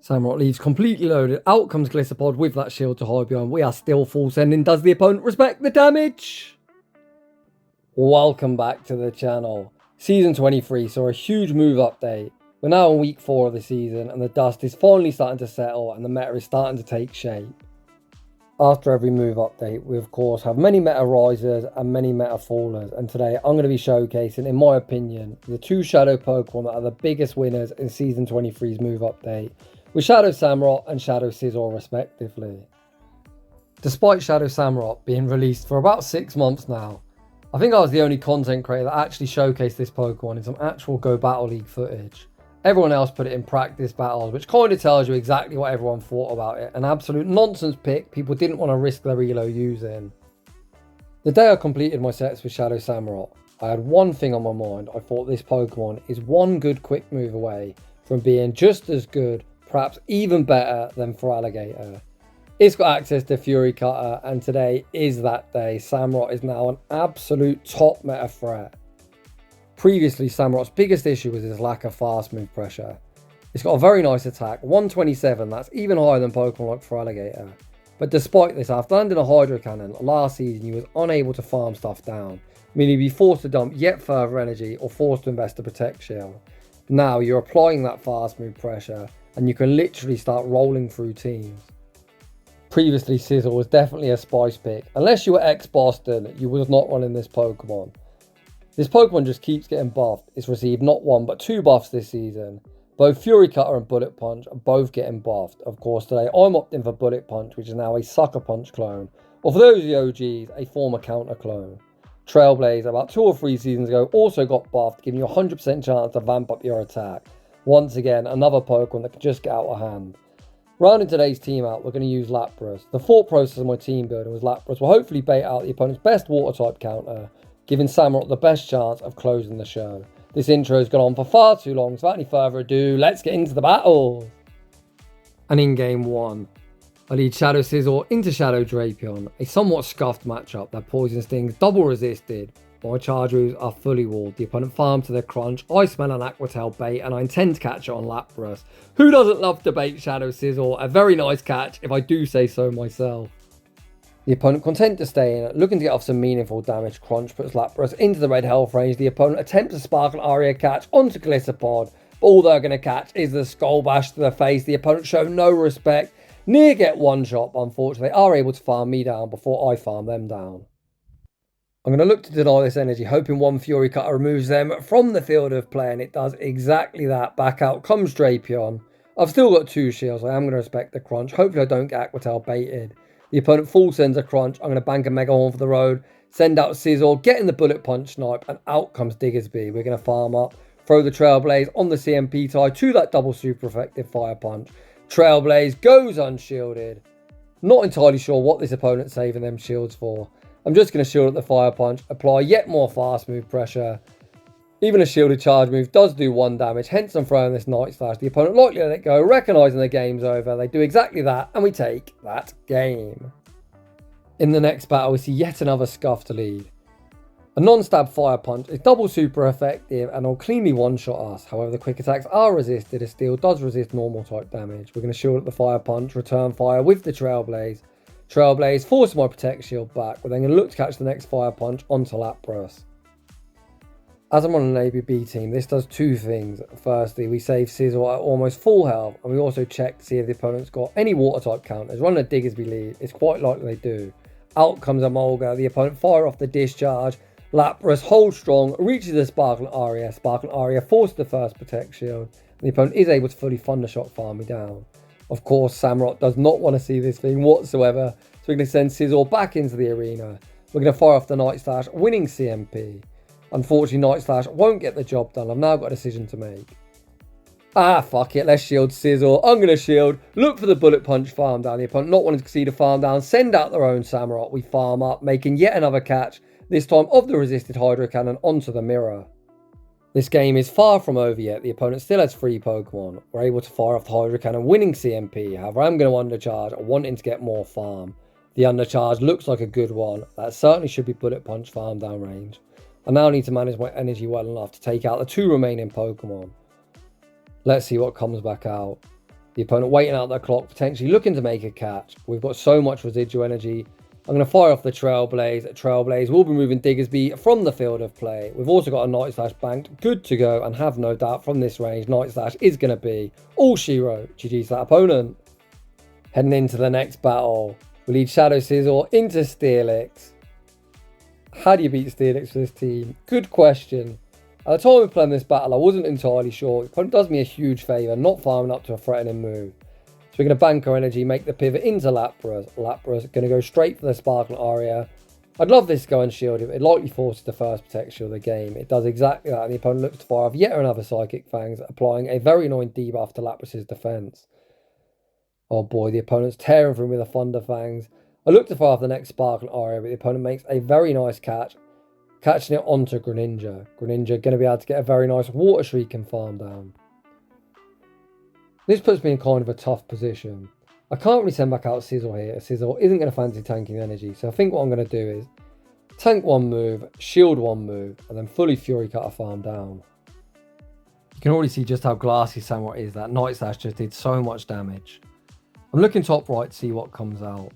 Samurott leaves completely loaded. Out comes Glisserpod with that shield to hide behind. We are still full sending. Does the opponent respect the damage? Welcome back to the channel. Season 23 saw a huge move update. We're now in week 4 of the season and the dust is finally starting to settle and the meta is starting to take shape. After every move update, we of course have many meta risers and many meta fallers, and today I'm going to be showcasing, in my opinion, the 2 Shadow Pokemon that are the biggest winners in Season 23's move update, with Shadow Samurott and Shadow Scizor respectively. Despite Shadow Samurott being released for about 6 months now, I think I was the only content creator that actually showcased this Pokemon in some actual Go Battle League footage. Everyone else put it in practice battles, which kind of tells you exactly what everyone thought about it. An absolute nonsense pick people didn't want to risk their elo using. The day I completed my sets with Shadow Samurott, I had one thing on my mind. I thought this Pokemon is one good quick move away from being just as good, perhaps even better than Feraligatr. It's got access to Fury Cutter, and today is that day. Samurott is now an absolute top meta threat. Previously, Samurott's biggest issue was his lack of fast move pressure. It's got a very nice attack, 127, that's even higher than Pokemon like Feraligatr. But despite this, after landing a Hydro Cannon last season, he was unable to farm stuff down, meaning he'd be forced to dump yet further energy or forced to invest a Protect Shield. Now you're applying that fast move pressure, and you can literally start rolling through teams. Previously, Scizor was definitely a spice pick. Unless you were ex-Boston, you was not running this Pokemon. This Pokemon just keeps getting buffed. It's received not 1 but 2 buffs this season. Both Fury Cutter and Bullet Punch are both getting buffed. Of course, today I'm opting for Bullet Punch, which is now a Sucker Punch clone, or for those of the OGs, a former counter clone. Trailblaze, about 2 or 3 seasons ago, also got buffed, giving you a 100% chance to vamp up your attack. Once again, another Pokemon that can just get out of hand. Rounding today's team out, we're going to use Lapras. The thought process of my team building was Lapras will hopefully bait out the opponent's best water type counter, giving Samurott the best chance of closing the show. This intro has gone on for far too long, so without any further ado, let's get into the battle. And in game 1, I lead Shadow Scizor into Shadow Drapion, a somewhat scuffed matchup. Their Poison Sting's double resisted, my charge moves are fully walled. The opponent farms to their crunch, I smell an Aqua Tail bait and I intend to catch it on Lapras. Who doesn't love to bait Shadow Scizor? A very nice catch if I do say so myself. The opponent content to stay in, looking to get off some meaningful damage. Crunch puts Lapras into the red health range. The opponent attempts a Sparkle Aria catch onto Glisserpod, but all they're going to catch is the Skull Bash to the face. The opponent show no respect. Near get one shot, but unfortunately they are able to farm me down before I farm them down. I'm going to look to deny this energy, hoping one Fury Cutter removes them from the field of play, and it does exactly that. Back out comes Drapion. I've still got 2 shields, I am going to respect the crunch. Hopefully I don't get Aqua Tail baited. The opponent full sends a crunch. I'm going to bank a Mega Horn for the road. Send out Scizor, get in the Bullet Punch snipe, and out comes Diggersby. We're going to farm up. Throw the Trailblaze on the CMP tie to that double super effective Fire Punch. Trailblaze goes unshielded. Not entirely sure what this opponent's saving them shields for. I'm just going to shield up the Fire Punch. Apply yet more fast move pressure. Even a shielded charge move does do 1 damage, hence I'm throwing this Night Slash. The opponent likely let it go, recognising the game's over. They do exactly that, and we take that game. In the next battle, we see yet another scuff to lead. A non-stab Fire Punch is double super effective and will cleanly one-shot us. However, the quick attacks are resisted, as Steel does resist normal type damage. We're going to shield up the Fire Punch, return fire with the Trailblaze. Trailblaze forces my Protect Shield back. We're then going to look to catch the next Fire Punch onto Lapras. As I'm on an ABB team, this does 2 things. Firstly, we save Scizor at almost full health, and we also check to see if the opponent's got any water type counters. Running a Diggersby lead, it's quite likely they do. Out comes a Mulga, the opponent fire off the discharge. Lapras holds strong, reaches the Sparkle Aria. Sparkle Aria forces the first Protect Shield, and the opponent is able to fully Thundershock farm me down. Of course, Samurott does not want to see this thing whatsoever, so we're going to send Scizor back into the arena. We're going to fire off the Night Slash, winning CMP. Unfortunately, Night Slash won't get the job done. I've now got a decision to make. Fuck it. Let's shield Scizor. I'm going to shield. Look for the Bullet Punch farm down. The opponent not wanting to see the farm down. Send out their own Samurott. We farm up, making yet another catch. This time of the resisted Hydro Cannon onto the mirror. This game is far from over yet. The opponent still has 3 Pokemon. We're able to fire off the Hydro Cannon, winning CMP. However, I'm going to undercharge, wanting to get more farm. The undercharge looks like a good one. That certainly should be Bullet Punch farm down range. I now need to manage my energy well enough to take out the 2 remaining Pokemon. Let's see what comes back out. The opponent waiting out their clock, potentially looking to make a catch. We've got so much residual energy. I'm going to fire off the Trailblaze. Trailblaze will be moving Diggersby from the field of play. We've also got a Night Slash banked, good to go, and have no doubt from this range, Night Slash is going to be all she wrote. GG's that opponent. Heading into the next battle, we lead Shadow Scizor into Steelix. How do you beat Steelix for this team? Good question. At the time of playing this battle, I wasn't entirely sure. The opponent does me a huge favour, not farming up to a threatening move. So we're going to bank our energy, make the pivot into Lapras. Lapras going to go straight for the Sparkling Aria. I'd love this going shield. It likely forces the first Protect Shield of the game. It does exactly that, and the opponent looks to fire off yet another Psychic Fangs, applying a very annoying debuff to Lapras' defense. Oh boy, the opponent's tearing through with a Thunder Fangs. I look to fire off the next Sparkling Aria, but the opponent makes a very nice catch, catching it onto Greninja. Greninja going to be able to get a very nice Water Shriek and farm down. This puts me in kind of a tough position. I can't really send back out Scizor here. Scizor isn't going to fancy tanking energy, so I think what I'm going to do is tank one move, shield one move, and then fully Fury Cutter farm down. You can already see just how glassy Samurott is. That Night Slash just did so much damage. I'm looking top right to see what comes out.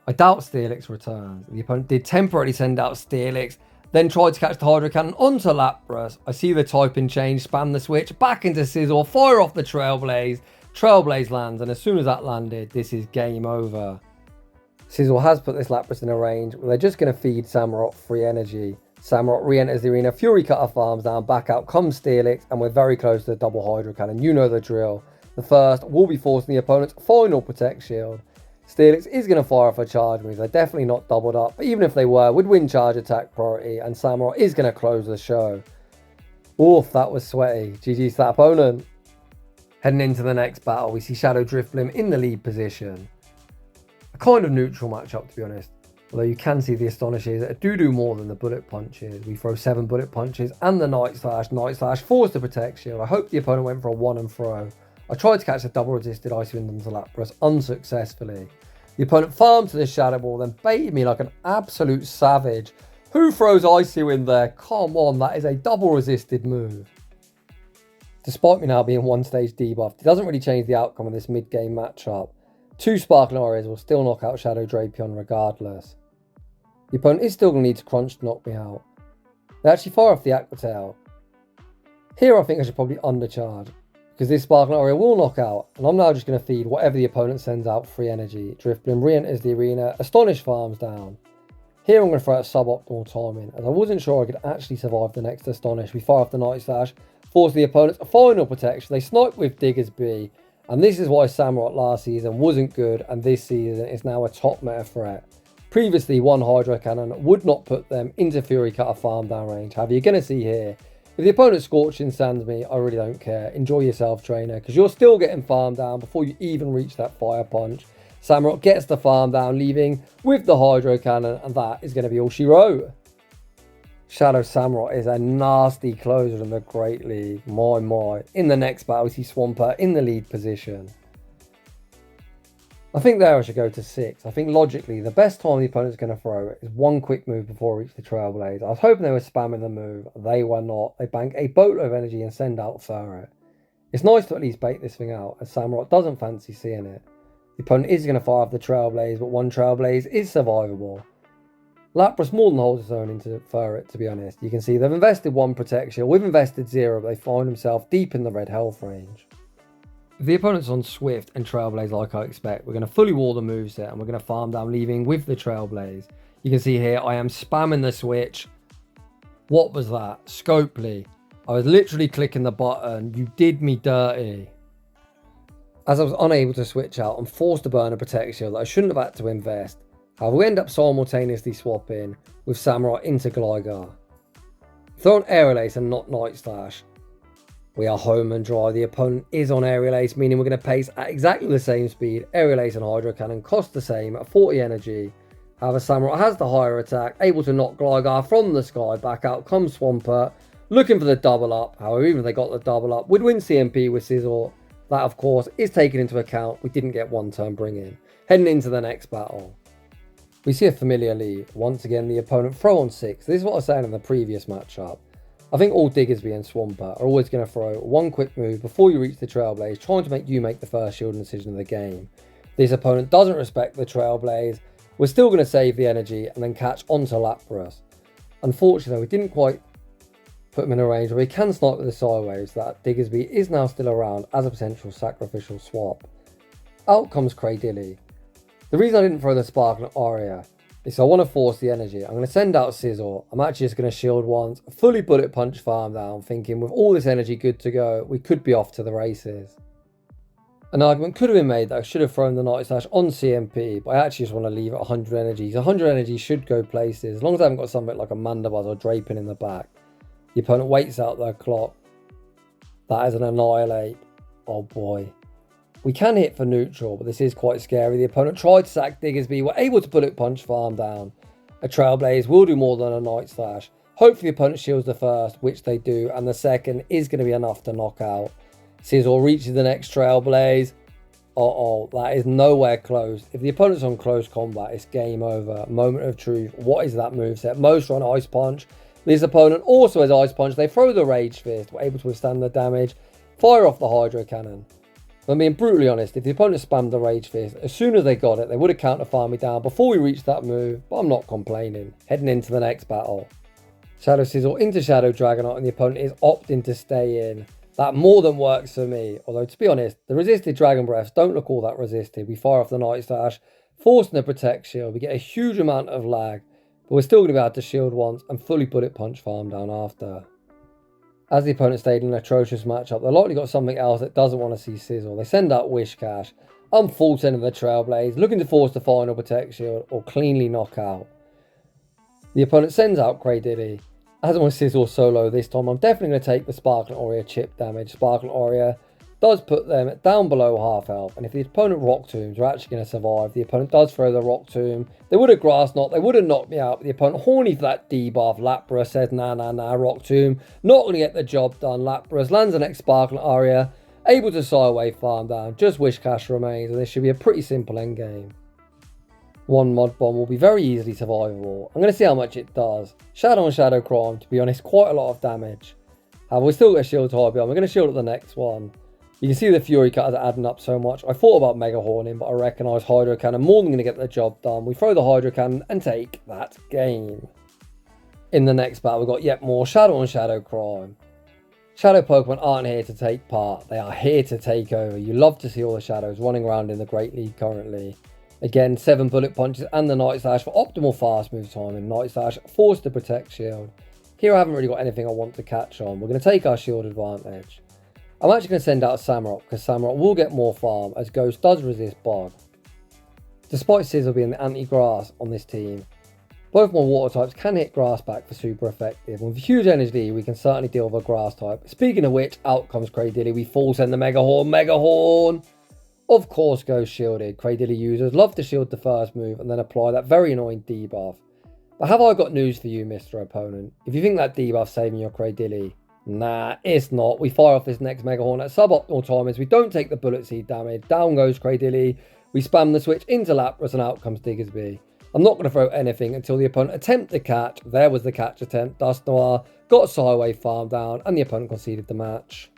I doubt Steelix returns. The opponent did temporarily send out Steelix, then tried to catch the Hydro Cannon onto Lapras. I see the typing change, spam the switch, back into Scizor, fire off the Trailblaze. Trailblaze lands, and as soon as that landed, this is game over. Scizor has put this Lapras in a range where they're just going to feed Samurott free energy. Samurott re-enters the arena, Fury Cutter farms down, back out comes Steelix, and we're very close to the double Hydro Cannon. You know the drill. The first will be forcing the opponent's final Protect Shield. Steelix is going to fire off a charge move. They're definitely not doubled up, but even if they were, would win charge attack priority, and Samurott is going to close the show. Oof, that was sweaty. GG's that opponent. Heading into the next battle, we see Shadow Drifblim in the lead position. A kind of neutral matchup, to be honest. Although you can see the Astonishes do more than the Bullet Punches. We throw 7 Bullet Punches and the Night Slash forced the Protect Shield. I hope the opponent went for a 1 and throw. I tried to catch a double resisted Icy Wind onto Lapras unsuccessfully. The opponent farmed to the Shadow Ball, then baited me like an absolute savage. Who throws Icy Wind there? Come on, that is a double resisted move. Despite me now being one stage debuffed, it doesn't really change the outcome of this mid-game matchup. 2 Sparkling Arias will still knock out Shadow Drapion regardless. The opponent is still going to need to crunch to knock me out. They actually fire off the Aqua Tail. Here I think I should probably undercharge, because this Sparkling Aria will knock out, and I'm now just going to feed whatever the opponent sends out free energy. Drifblim re-enters the arena, Astonish farms down. Here I'm going to throw out suboptimal timing, as I wasn't sure I could actually survive the next Astonish. We fire off the Night Slash, force the opponent's final protection. They snipe with Diggersby, and this is why Samurott last season wasn't good, and this season is now a top meta threat. Previously, one Hydro Cannon would not put them into Fury Cutter farm down range. However, you're going to see here, if the opponent Scorching Sands me, I really don't care. Enjoy yourself, trainer, because you're still getting farm down before you even reach that Fire Punch. Samurott gets the farm down, leaving with the Hydro Cannon, and that is going to be all she wrote. Shadow Samurott is a nasty closer in the Great League. My. In the next battle, we see Swampert in the lead position. I think there I should go to 6. I think logically, the best time the opponent's going to throw it is one quick move before reach the Trailblaze. I was hoping they were spamming the move. They were not. They bank a boatload of energy and send out Ferret. It's nice to at least bait this thing out, as Samurott doesn't fancy seeing it. The opponent is going to fire off the Trailblaze, but one Trailblaze is survivable. Lapras more than holds his own into Ferret, to be honest. You can see they've invested 1 protection, we've invested 0, but they find themselves deep in the red health range. If the opponent's on Swift and Trailblaze like I expect, we're going to fully wall the moveset and we're going to farm down, leaving with the Trailblaze. You can see here, I am spamming the switch. What was that? Scopely. I was literally clicking the button. You did me dirty. As I was unable to switch out, I'm forced to burn a Protect Shield that I shouldn't have had to invest. However, we end up simultaneously swapping with Samurott into Gligar. Throw on Aerial Ace and not Night Slash. We are home and dry. The opponent is on Aerial Ace, meaning we're going to pace at exactly the same speed. Aerial Ace and Hydro Cannon cost the same at 40 energy. However, Samurott has the higher attack, able to knock Gligar from the sky. Back out comes Swampert, looking for the double up. However, even if they got the double up, we'd win CMP with Scizor. That, of course, is taken into account. We didn't get one turn bring in. Heading into the next battle, we see a familiar lead. Once again, the opponent throw on 6. This is what I was saying in the previous matchup. I think all Diggersby and Swampert are always going to throw one quick move before you reach the Trailblaze, trying to make you make the first shielding decision of the game. If this opponent doesn't respect the Trailblaze, we're still going to save the energy and then catch onto Lapras. Unfortunately, we didn't quite put him in a range where he can snipe with the sideways. That Diggersby is now still around as a potential sacrificial swap. Out comes Cradily. The reason I didn't throw the Sparkling Aria is I want to force the energy. I'm going to send out Scizor. I'm actually just going to shield once, fully bullet punch farm down, thinking with all this energy good to go, we could be off to the races. An argument could have been made that I should have thrown the Night Slash on CMP, but I actually just want to leave it 100 energies. 100 energy should go places, as long as I haven't got something like a Mandibuzz or Draping in the back. The opponent waits out their clock. That is an Annihilate. Oh boy. We can hit for neutral, but this is quite scary. The opponent tried to sack Diggersby. We're able to bullet punch farm down. A Trailblaze will do more than a Night Slash. Hopefully the opponent shields the first, which they do, and the second is going to be enough to knock out. Scizor reaches the next Trailblaze. Uh-oh, that is nowhere close. If the opponent's on close combat, it's game over. Moment of truth. What is that moveset? Most run Ice Punch. This opponent also has Ice Punch. They throw the Rage Fist. We're able to withstand the damage. Fire off the Hydro Cannon. If I'm being brutally honest, if the opponent spammed the Rage Fist, as soon as they got it, they would have counter-farmed me down before we reached that move, but I'm not complaining. Heading into the next battle. Shadow Scizor into Shadow Dragonite, and the opponent is opting to stay in. That more than works for me, although to be honest, the resisted Dragon Breaths don't look all that resisted. We fire off the Night Slash, forcing the Protect Shield, we get a huge amount of lag, but we're still going to be able to shield once and fully bullet punch farm down after. As the opponent stayed in an atrocious matchup, they've likely got something else that doesn't want to see Scizor. They send out Wish Cash. I'm full sending the Trailblaze, looking to force the final Protect Shield or cleanly knock out. The opponent sends out Cradily. As my Scizor solo this time, I'm definitely going to take the Sparkling Aria chip damage. Sparkling Aria does put them down below half health, and if the opponent Rock Tombs are actually going to survive, the opponent does throw the Rock Tomb. They would have Grass Knot, they would have knocked me out, but the opponent horny for that debuff. Lapras says nah, Rock Tomb, not going to get the job done. Lapras lands the next Sparkling Aria, able to Sideway farm down, just Wish Cash remains, and this should be a pretty simple endgame. One Mod Bomb will be very easily survivable. I'm going to see how much it does. Shadow and Shadow Crime, to be honest, quite a lot of damage. However, we still get Shield to High Beyond. We're going to shield at the next one. You can see the Fury Cutters are adding up so much. I thought about Mega Horning, but I recognise Hydro Cannon more than going to get the job done. We throw the Hydro Cannon and take that game. In the next battle, we've got yet more Shadow and Shadow Crime. Shadow Pokemon aren't here to take part. They are here to take over. You love to see all the Shadows running around in the Great League currently. Again, 7 Bullet Punches and the Night Slash for optimal fast move timing. Night Slash forced to Protect Shield. Here I haven't really got anything I want to catch on. We're going to take our shield advantage. I'm actually going to send out Samurott because Samurott will get more farm as Ghost does resist Bog. Despite Scizor being the anti-grass on this team, both my water types can hit grass back for super effective. With huge energy we can certainly deal with a grass type. Speaking of which, out comes Cradily. We full send the Mega Horn. Of course Ghost shielded. Cradily users love to shield the first move and then apply that very annoying debuff. But have I got news for you, Mr. Opponent? If you think that debuff's saving your Cradily, nah, it's not. We fire off this next Mega Horn at suboptimal timings. We don't take the Bullet Seed damage. Down goes Cradily. We spam the switch into Lapras and out comes Diggersby. I'm not going to throw anything until the opponent attempt to catch. There was the catch attempt. Dusknoir got Sideway farm down and the opponent conceded the match.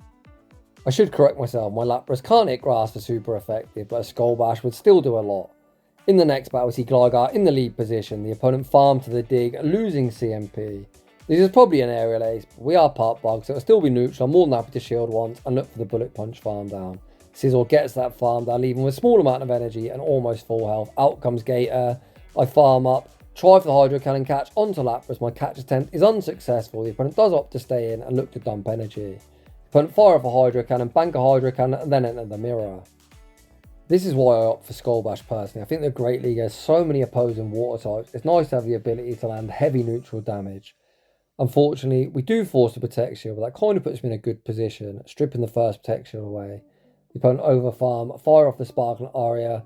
I should correct myself. My Lapras can't hit grass for super effective, but a Skull Bash would still do a lot. In the next battle, we see Gligar in the lead position. The opponent farmed to the dig, losing CMP. This is probably an aerial ace, but we are part bug, so it'll still be neutral. I'm more than happy to shield once and look for the Bullet Punch farm down. Scizor gets that farm down, leaving with a small amount of energy and almost full health. Out comes Gator. I farm up, try for the Hydro Cannon catch onto Lapras. My catch attempt is unsuccessful. The opponent does opt to stay in and look to dump energy. The opponent fire off a Hydro Cannon, bank a Hydro Cannon, and then enter the mirror. This is why I opt for Skull Bash personally. I think the Great League has so many opposing water types. It's nice to have the ability to land heavy neutral damage. Unfortunately, we do force the Protect Shield, but that kind of puts me in a good position, stripping the first Protect Shield away. The opponent over farm, fire off the Sparkling Aria.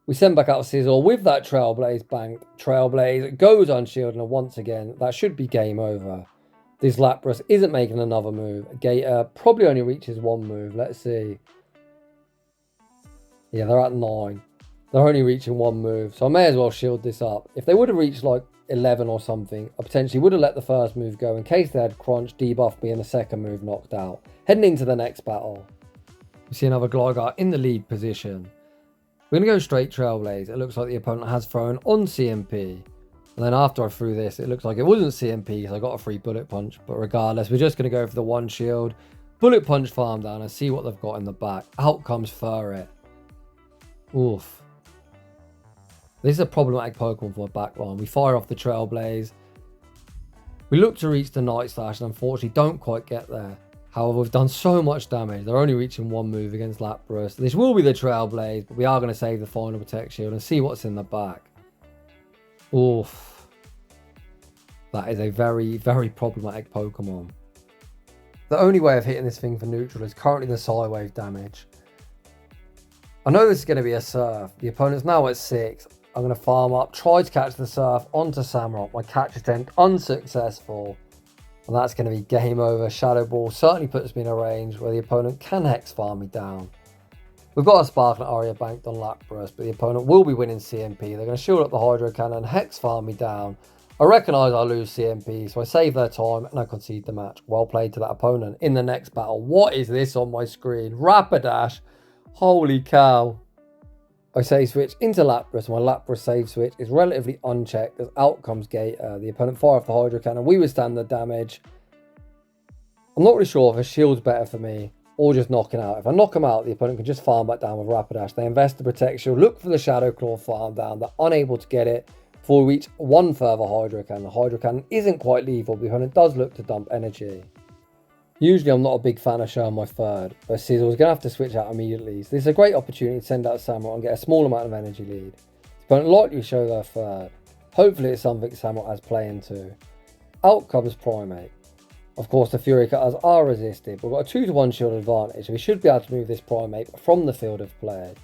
We send back out Scizor with that Trailblaze banked. Trailblaze goes unshielded, and once again, that should be game over. This Lapras isn't making another move. Gator probably only reaches one move. Let's see. Yeah, they're at 9. They're only reaching one move, so I may as well shield this up. If they would have reached like 11 or something, I potentially would have let the first move go in case they had crunch, debuff me, and the second move knocked out. Heading into the next battle, we see another Gligar in the lead position. We're going to go straight Trailblaze. It looks like the opponent has thrown on CMP. And then after I threw this, it looks like it wasn't CMP because I got a free Bullet Punch. But regardless, we're just going to go for the one shield, Bullet Punch farm down and see what they've got in the back. Out comes Furret. Oof. This is a problematic Pokemon for my backline. We fire off the Trailblaze. We look to reach the Night Slash and unfortunately don't quite get there. However, we've done so much damage. They're only reaching one move against Lapras. This will be the Trailblaze, but we are going to save the final Protect Shield and see what's in the back. Oof. That is a very, very problematic Pokemon. The only way of hitting this thing for neutral is currently the Psywave damage. I know this is going to be a Surf. The opponent's now at 6. I'm going to farm up, try to catch the Surf onto Samurott. My catch attempt unsuccessful. And that's going to be game over. Shadow Ball certainly puts me in a range where the opponent can Hex farm me down. We've got a Sparkling Aria banked on Lapras, but the opponent will be winning CMP. They're going to shield up the Hydro Cannon, Hex farm me down. I recognise I lose CMP, so I save their time and I concede the match. Well played to that opponent. In the next battle, what is this on my screen? Rapidash. Holy cow. I save switch into Lapras. My Lapras save switch is relatively unchecked as out comes Gator. The opponent fire off the Hydro Cannon. We withstand the damage. I'm not really sure if a shield's better for me or just knocking out. If I knock him out, the opponent can just farm back down with Rapidash. They invest the Protect Shield, look for the Shadow Claw farm down. They're unable to get it before we reach one further Hydro Cannon. The Hydro Cannon isn't quite lethal, but the opponent does look to dump energy. Usually I'm not a big fan of showing my third, but Scizor was going to have to switch out immediately. So this is a great opportunity to send out Samurott and get a small amount of energy lead. The opponent likely show their third. Hopefully it's something Samurott has play into. Out comes Primate. Of course the Fury Cutters are resisted, but we've got a 2-to-1 shield advantage, so we should be able to move this Primate from the field of play.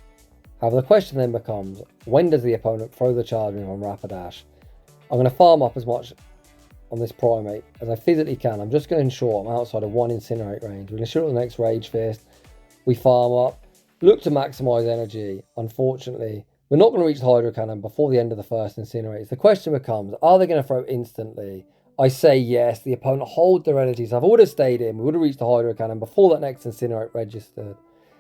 However, the question then becomes, when does the opponent throw the charge move on Rapidash? I'm going to farm up as much on this Primate as I physically can. I'm just going to ensure I'm outside of one Incinerate range. We're going to shoot at the next Rage Fist. We farm up, look to maximise energy. Unfortunately, we're not going to reach the Hydro Cannon before the end of the first Incinerate. The question becomes, are they going to throw instantly? I say yes. The opponent hold their energy. So if I would have stayed in, we would have reached the Hydro Cannon before that next Incinerate registered.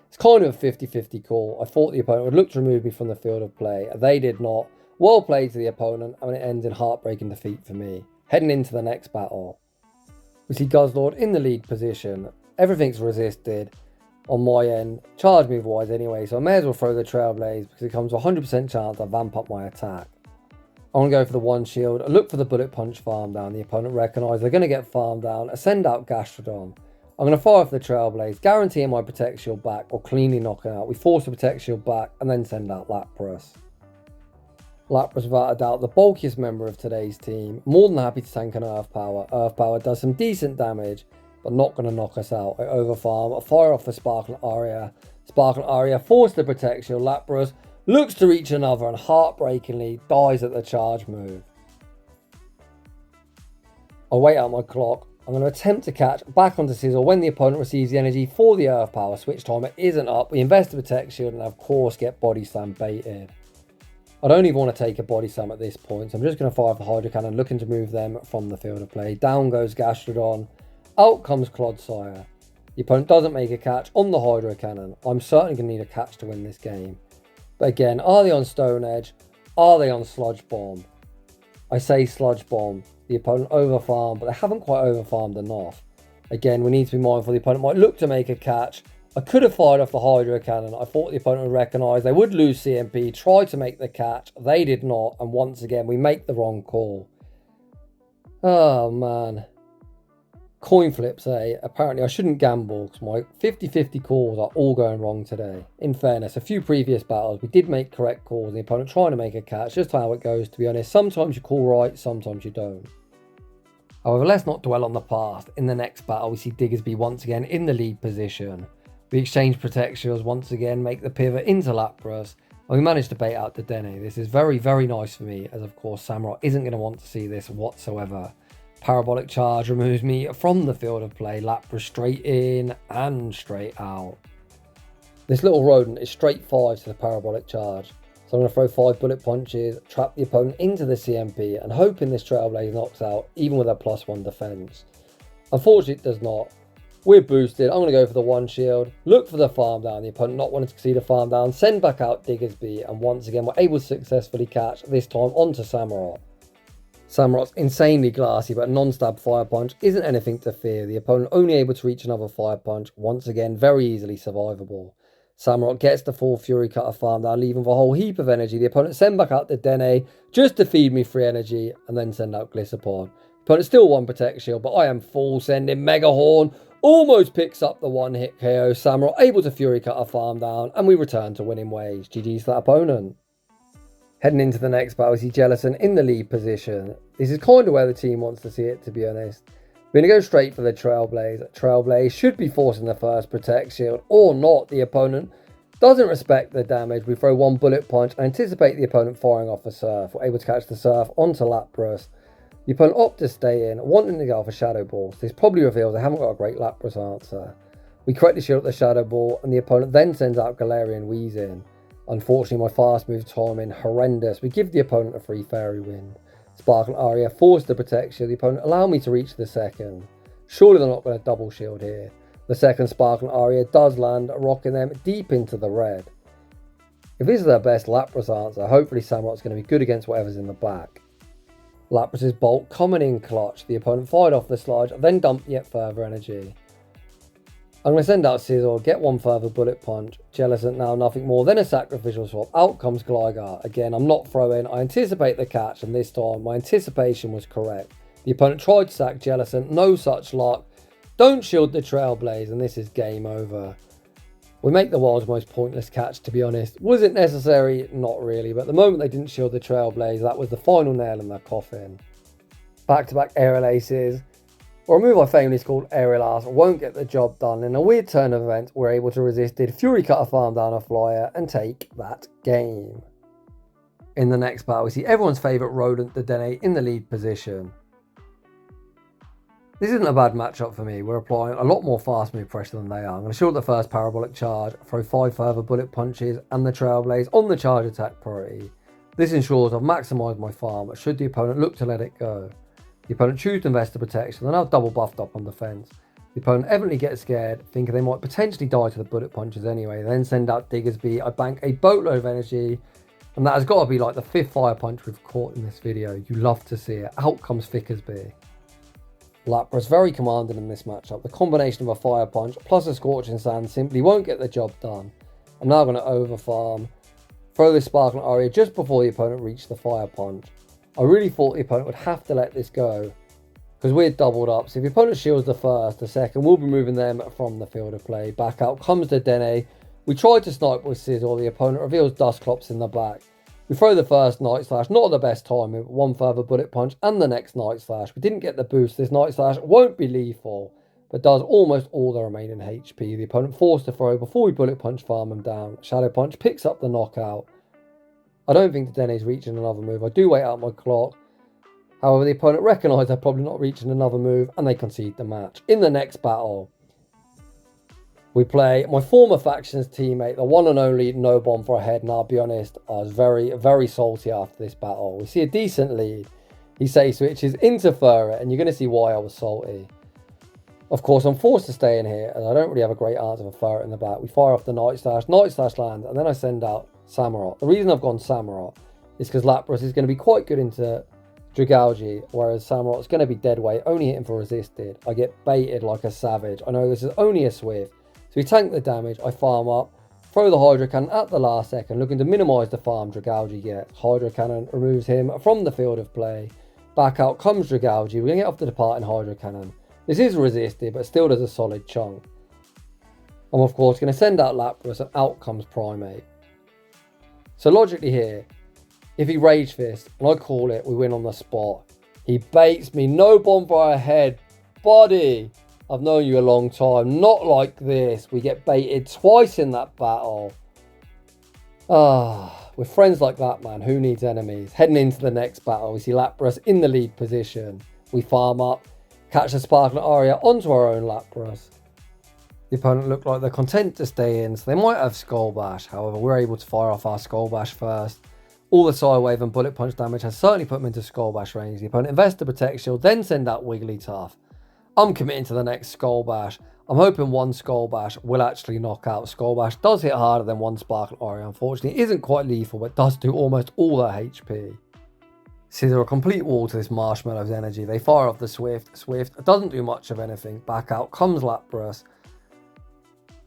It's kind of a 50-50 call. I thought the opponent would look to remove me from the field of play. They did not. Well played to the opponent, and it ends in heartbreaking defeat for me. Heading into the next battle, we see Guzzlord in the lead position. Everything's resisted on my end, charge move wise anyway, so I may as well throw the Trailblaze because it comes with a 100% chance I vamp up my attack. I'm going to go for the one shield. I look for the Bullet Punch farm down. The opponent recognise they're going to get farmed down. I send out Gastrodon. I'm going to fire off the Trailblaze, guaranteeing my Protect Shield back or cleanly knocking out. We force the Protect Shield back and then send out Lapras. Lapras, without a doubt, the bulkiest member of today's team. More than happy to tank an Earth Power. Earth Power does some decent damage, but not going to knock us out. I overfarm, I fire off the Sparkling Aria. Sparkling Aria, force the Protect Shield. Lapras looks to reach another and heartbreakingly dies at the charge move. I wait out my clock. I'm going to attempt to catch back onto Scizor when the opponent receives the energy for the Earth Power. Switch timer isn't up. We invest the Protect Shield and of course get Body Slam baited. I don't even want to take a Body Slam at this point, so I'm just going to fire off the Hydro Cannon, looking to move them from the field of play. Down goes Gastrodon. Out comes Clodsire. The opponent doesn't make a catch on the Hydro Cannon. I'm certainly going to need a catch to win this game. But again, are they on Stone Edge? Are they on Sludge Bomb? I say Sludge Bomb. The opponent overfarmed, but they haven't quite overfarmed enough. Again, we need to be mindful the opponent might look to make a catch. I could have fired off the Hydro Cannon. I thought the opponent would recognise they would lose CMP, try to make the catch. They did not, and once again, we make the wrong call. Oh, man. Coin flips, eh? Apparently, I shouldn't gamble, because my 50-50 calls are all going wrong today. In fairness, a few previous battles, we did make correct calls, the opponent trying to make a catch, just how it goes, to be honest. Sometimes you call right, sometimes you don't. However, let's not dwell on the past. In the next battle, we see Diggersby once again in the lead position. We exchange Protect Shields once again, make the pivot into Lapras, and we manage to bait out the Dene. This is very, very nice for me, as of course Samurott isn't going to want to see this whatsoever. Parabolic Charge removes me from the field of play. Lapras straight in and straight out. This little Rodent is straight 5 to the Parabolic Charge. So I'm going to throw 5 bullet punches, trap the opponent into the CMP, and hoping this trailblaze knocks out even with a +1 defense. Unfortunately it does not. We're boosted. I'm going to go for the 1 shield, look for the farm down, the opponent not wanting to see the farm down, send back out Diggersby, and once again we're able to successfully catch, this time onto Samurott. Samurott's insanely glassy, but non-stab fire punch isn't anything to fear. The opponent only able to reach another fire punch, once again very easily survivable. Samurott gets the full Fury Cutter farm down, leaving with a whole heap of energy. The opponent send back out the Dene just to feed me free energy, and then send out Gliscor. Opponent still 1 Protect Shield, but I am full sending Mega Horn. Almost picks up the 1-hit KO. Samurott able to Fury Cutter farm down, and we return to winning ways. GG's to that opponent. Heading into the next battle, we see Jellicent in the lead position. This is kind of where the team wants to see it, to be honest. We're going to go straight for the Trailblaze. Trailblaze should be forcing the first Protect Shield, or not. The opponent doesn't respect the damage. We throw 1 bullet punch and anticipate the opponent firing off a Surf. We're able to catch the Surf onto Lapras. The opponent opts to stay in, wanting to go for Shadow Ball. This probably reveals they haven't got a great Lapras answer. We correctly shield the Shadow Ball, and the opponent then sends out Galarian Weezing. Unfortunately, my fast move timing horrendous. We give the opponent a free Fairy Wind. Sparkle Aria forced the Protect Shield. The opponent allow me to reach the second. Surely they're not going to double shield here. The second Sparkle Aria does land, rocking them deep into the red. If this is their best Lapras answer, hopefully Samurott's going to be good against whatever's in the back. Lapras's Bolt coming in clutch. The opponent fired off the sludge, then dumped yet further energy. I'm going to send out Scizor, get 1 further bullet punch. Jellicent now nothing more than a sacrificial swap. Out comes Gligar. Again, I'm not throwing. I anticipate the catch, and this time my anticipation was correct. The opponent tried to sack Jellicent, no such luck. Don't shield the Trailblaze, and this is game over. We make the world's most pointless catch, to be honest. Was it necessary? Not really, but the moment they didn't shield the Trailblaze, that was the final nail in their coffin. Back-to-back Aerial Aces, or a move I famously called Aerial Ass, won't get the job done. In a weird turn of events, we're able to resist it, Fury Cutter farm down a flyer, and take that game. In the next battle, we see everyone's favourite Rodent, the Dene, in the lead position. This isn't a bad matchup for me. We're applying a lot more fast move pressure than they are. I'm going to shield the first Parabolic Charge, throw 5 further bullet punches and the Trailblaze on the charge attack priority. This ensures I've maximised my farm should the opponent look to let it go. The opponent choose to invest the protection, and I've double buffed up on defense. The opponent evidently gets scared, thinking they might potentially die to the bullet punches anyway. They then send out Diggersby. I bank a boatload of energy, and that has got to be like the 5th fire punch we've caught in this video. You love to see it. Out comes Thickersby. Lapras very commanding in this matchup. The combination of a fire punch plus a scorching sand simply won't get the job done. I'm now going to overfarm, throw this Sparkling Aria just before the opponent reached the fire punch. I really thought the opponent would have to let this go because we're doubled up. So if the opponent shields the first, the second, we'll be moving them from the field of play. Back out comes the Dene. We tried to snipe with Scizor. The opponent reveals Dusclops in the back. We throw the first Night Slash, not at the best time, with 1 further bullet punch and the next Night Slash. We didn't get the boost. This Night Slash won't be lethal, but does almost all the remaining HP. The opponent forced to throw before we bullet punch farm him down. Shadow Punch picks up the knockout. I don't think the Dene's reaching another move. I do wait out my clock. However, the opponent recognised they're probably not reaching another move, and they concede the match. In the next battle, we play my former faction's teammate, the one and only No Bomb for a head, and I'll be honest, I was very, very salty after this battle. We see a decent lead. He safe switches into Furret, and you're going to see why I was salty. Of course, I'm forced to stay in here, and I don't really have a great answer for Furret in the back. We fire off the Night Slash lands, and then I send out Samurott. The reason I've gone Samurott is because Lapras is going to be quite good into Dragalge, whereas Samurott's going to be dead weight, only hitting for resisted. I get baited like a savage. I know this is only a Swift. So we tank the damage, I farm up, throw the Hydro Cannon at the last second, looking to minimise the farm Dragalge gets. Hydro Cannon removes him from the field of play. Back out comes Dragalge. We're going to get off the departing Hydro Cannon. This is resisted, but still does a solid chunk. I'm of course going to send out Lapras, and out comes Primate. So logically here, if he Rage Fist, and I call it, we win on the spot. He baits me, No Bomb for a head. Buddy, I've known you a long time. Not like this. We get baited twice in that battle. With friends like that, man, who needs enemies? Heading into the next battle, we see Lapras in the lead position. We farm up, catch the Sparkling Aria onto our own Lapras. The opponent looked like they're content to stay in, so they might have Skull Bash. However, we're able to fire off our Skull Bash first. All the Side Wave and Bullet Punch damage has certainly put them into Skull Bash range. The opponent invests the Protect Shield, then send out Wigglytuff. I'm committing to the next Skull Bash. I'm hoping one Skull Bash will actually knock out. Skull Bash does hit harder than one Sparkle Ori. Unfortunately, it isn't quite lethal, but does do almost all their HP. Scizor a complete wall to this Marshmallow's energy. They fire off the Swift. Swift doesn't do much of anything. Back out comes Lapras.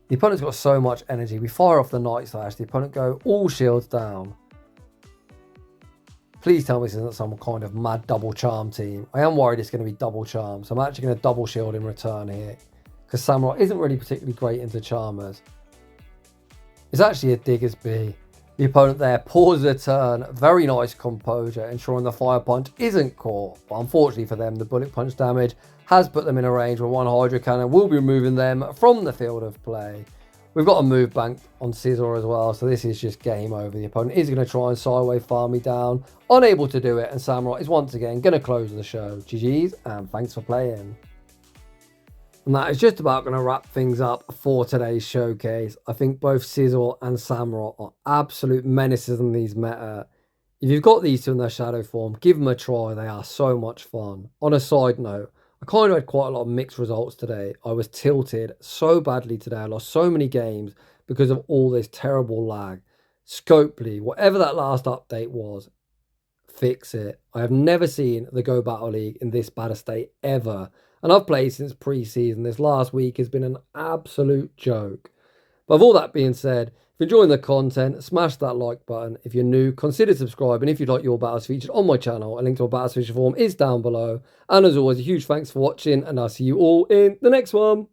The opponent's got so much energy. We fire off the Night Slash. The opponent go all shields down. Please tell me this isn't some kind of mad double charm team. I am worried it's going to be double charm, so I'm actually going to double shield in return here. Because Samurott isn't really particularly great into Charmers. It's actually a Digger's Bee. The opponent there pauses a turn. Very nice composure, ensuring the Fire Punch isn't caught. But unfortunately for them, the Bullet Punch damage has put them in a range where one Hydro Cannon will be removing them from the field of play. We've got a move bank on Scizor as well, so this is just game over. The opponent is going to try and sideway farm me down. Unable to do it, and Samurott is once again going to close the show. GG's, and thanks for playing. And that is just about going to wrap things up for today's showcase. I think both Scizor and Samurott are absolute menaces in these meta. If you've got these two in their shadow form, give them a try. They are so much fun. On a side note, I kind of had quite a lot of mixed results today. I was tilted so badly today. I lost so many games because of all this terrible lag. Scopely, whatever that last update was, fix it. I have never seen the Go Battle League in this bad a state ever. And I've played since pre-season. This last week has been an absolute joke. But with all that being said, if you're enjoying the content, smash that like button. If you're new, consider subscribing. If you'd like your battles featured on my channel, a link to my battles feature form is down below. And as always, a huge thanks for watching, and I'll see you all in the next one.